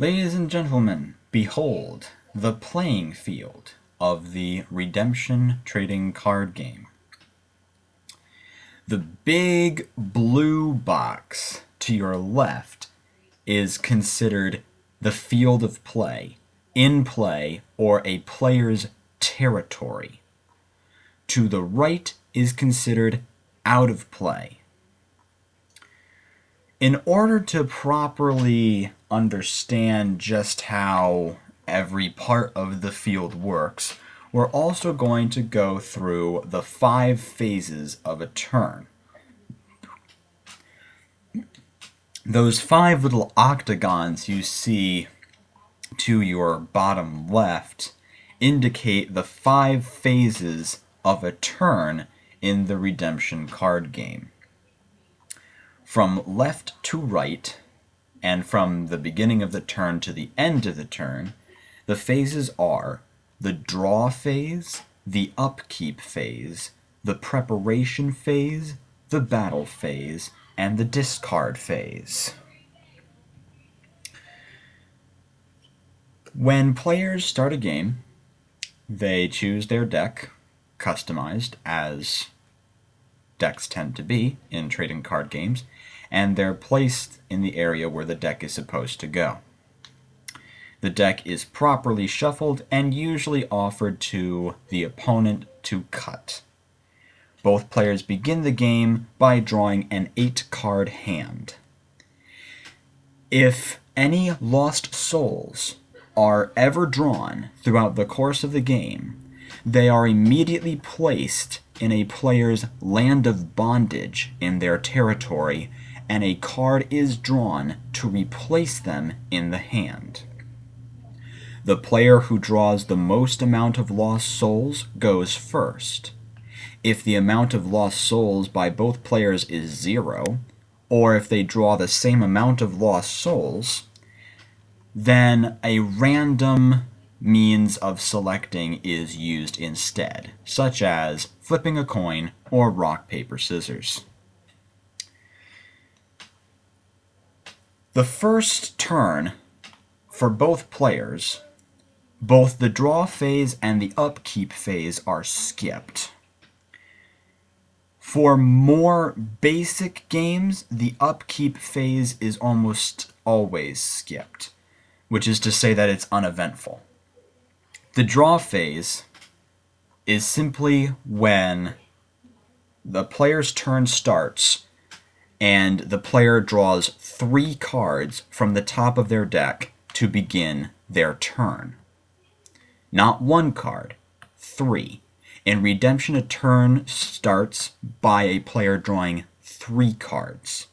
Ladies and gentlemen, behold the playing field of the Redemption trading card game. The big blue box to your left is considered the field of play, in play, or a player's territory. To the right is considered out of play. In order to properly understand just how every part of the field works, we're also going to go through the 5 phases of a turn. Those 5 little octagons you see to your bottom left indicate the 5 phases of a turn in the Redemption card game. From left to right, and from the beginning of the turn to the end of the turn, the phases are the draw phase, the upkeep phase, the preparation phase, the battle phase, and the discard phase. When players start a game, they choose their deck, customized as decks tend to be in trading card games, and they're placed in the area where the deck is supposed to go. The deck is properly shuffled and usually offered to the opponent to cut. Both players begin the game by drawing an 8-card hand. If any lost souls are ever drawn throughout the course of the game, they are immediately placed in a player's land of bondage in their territory, and a card is drawn to replace them in the hand. The player who draws the most amount of lost souls goes first. If the amount of lost souls by both players is 0, or if they draw the same amount of lost souls, then a random means of selecting is used instead, such as flipping a coin or rock, paper, scissors. The first turn for both players, both the draw phase and the upkeep phase are skipped. For more basic games, the upkeep phase is almost always skipped, which is to say that it's uneventful. The draw phase is simply when the player's turn starts and the player draws 3 cards from the top of their deck to begin their turn. Not 1 card, 3. In Redemption, a turn starts by a player drawing 3 cards.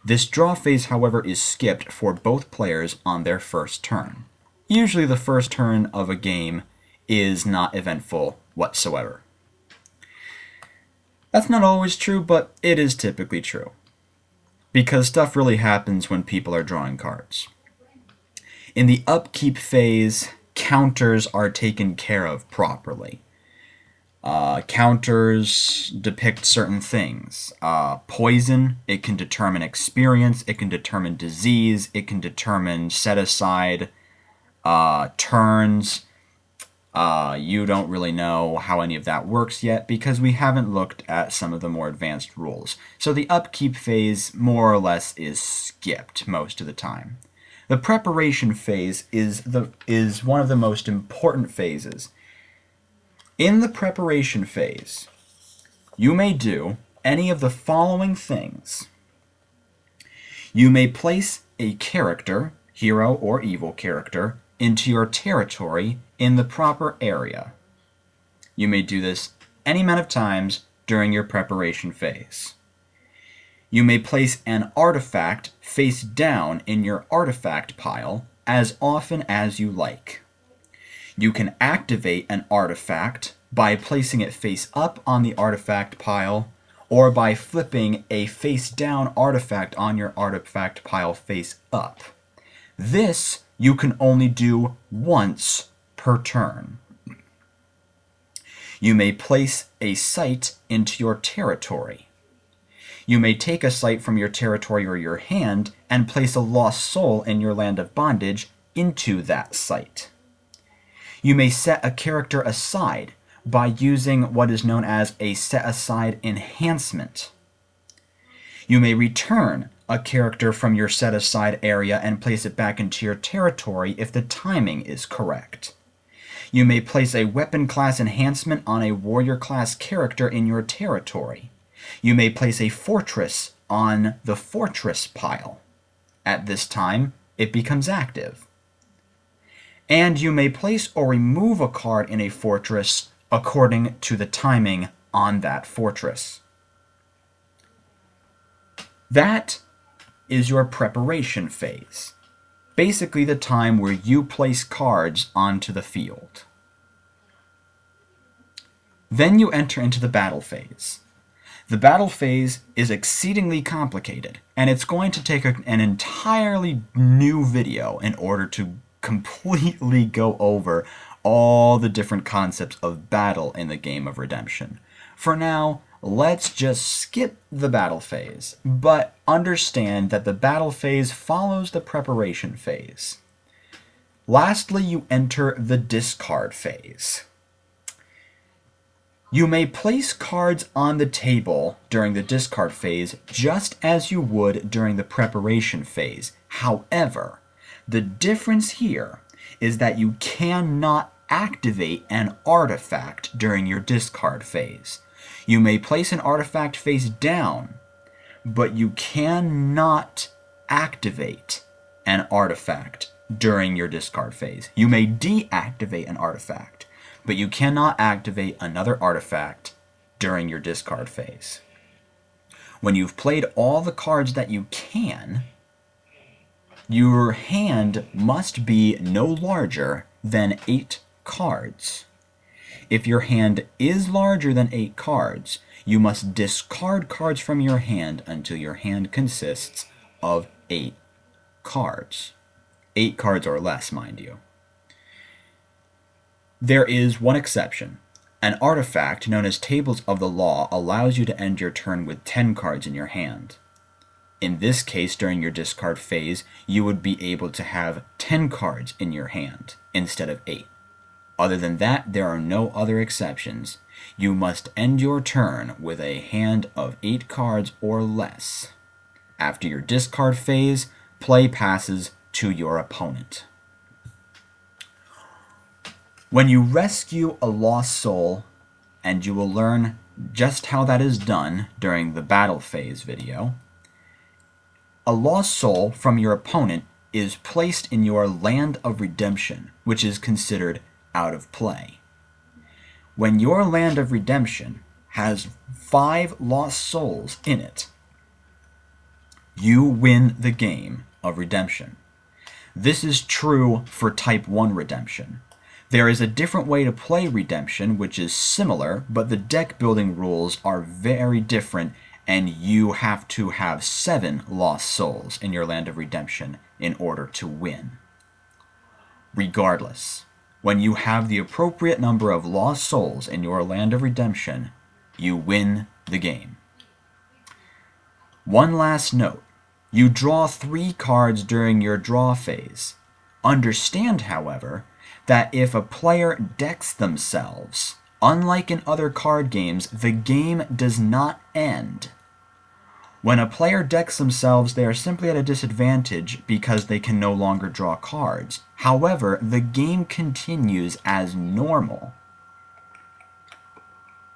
This draw phase, however, is skipped for both players on their first turn. Usually the first turn of a game is not eventful whatsoever. That's not always true, but it is typically true, because stuff really happens when people are drawing cards. In the upkeep phase, counters are taken care of properly. Counters depict certain things. Poison, it can determine experience, it can determine disease, it can determine set aside turns. You don't really know how any of that works yet because we haven't looked at some of the more advanced rules. So the upkeep phase more or less is skipped most of the time. The preparation phase is one of the most important phases. In the preparation phase, you may do any of the following things. You may place a character, hero or evil character, into your territory in the proper area. You may do this any amount of times during your preparation phase. You may place an artifact face down in your artifact pile as often as you like. You can activate an artifact by placing it face up on the artifact pile, or by flipping a face down artifact on your artifact pile face up. This you can only do once per turn. You may place a site into your territory. You may take a site from your territory or your hand and place a lost soul in your land of bondage into that site. You may set a character aside by using what is known as a set aside enhancement. You may return a character from your set aside area and place it back into your territory if the timing is correct. You may place a weapon class enhancement on a warrior class character in your territory. You may place a fortress on the fortress pile. At this time, it becomes active. And you may place or remove a card in a fortress according to the timing on that fortress. That is your preparation phase. Basically the time where you place cards onto the field. Then you enter into the battle phase. The battle phase is exceedingly complicated, and it's going to take an entirely new video in order to completely go over all the different concepts of battle in the game of Redemption. For now, let's just skip the battle phase, but understand that the battle phase follows the preparation phase. Lastly, you enter the discard phase. You may place cards on the table during the discard phase just as you would during the preparation phase. However, the difference here is that you cannot activate an artifact during your discard phase. You may place an artifact face down, but you cannot activate an artifact during your discard phase. You may deactivate an artifact, but you cannot activate another artifact during your discard phase. When you've played all the cards that you can, your hand must be no larger than 8 cards. If your hand is larger than 8 cards, you must discard cards from your hand until your hand consists of 8 cards. 8 cards or less, mind you. There is one exception. An artifact known as Tables of the Law allows you to end your turn with 10 cards in your hand. In this case, during your discard phase, you would be able to have 10 cards in your hand instead of 8. Other than that, there are no other exceptions. You must end your turn with a hand of 8 cards or less. After your discard phase, play passes to your opponent. When you rescue a lost soul, and you will learn just how that is done during the battle phase video, a lost soul from your opponent is placed in your Land of Redemption, which is considered out of play. When your Land of Redemption has 5 lost souls in it, you win the game of Redemption. This is true for Type 1 Redemption. There is a different way to play Redemption, which is similar, but the deck building rules are very different, and you have to have 7 lost souls in your Land of Redemption in order to win. Regardless, when you have the appropriate number of lost souls in your Land of Redemption, you win the game. One last note. You draw 3 cards during your draw phase. Understand, however, that if a player decks themselves, unlike in other card games, the game does not end. When a player decks themselves, they are simply at a disadvantage because they can no longer draw cards. However, the game continues as normal.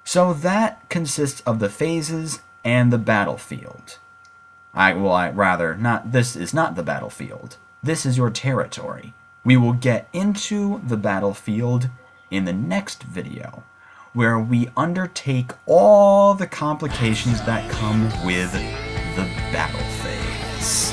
So that consists of the phases and the battlefield. This is not the battlefield. This is your territory. We will get into the battlefield in the next video, where we undertake all the complications that come with the battle phase.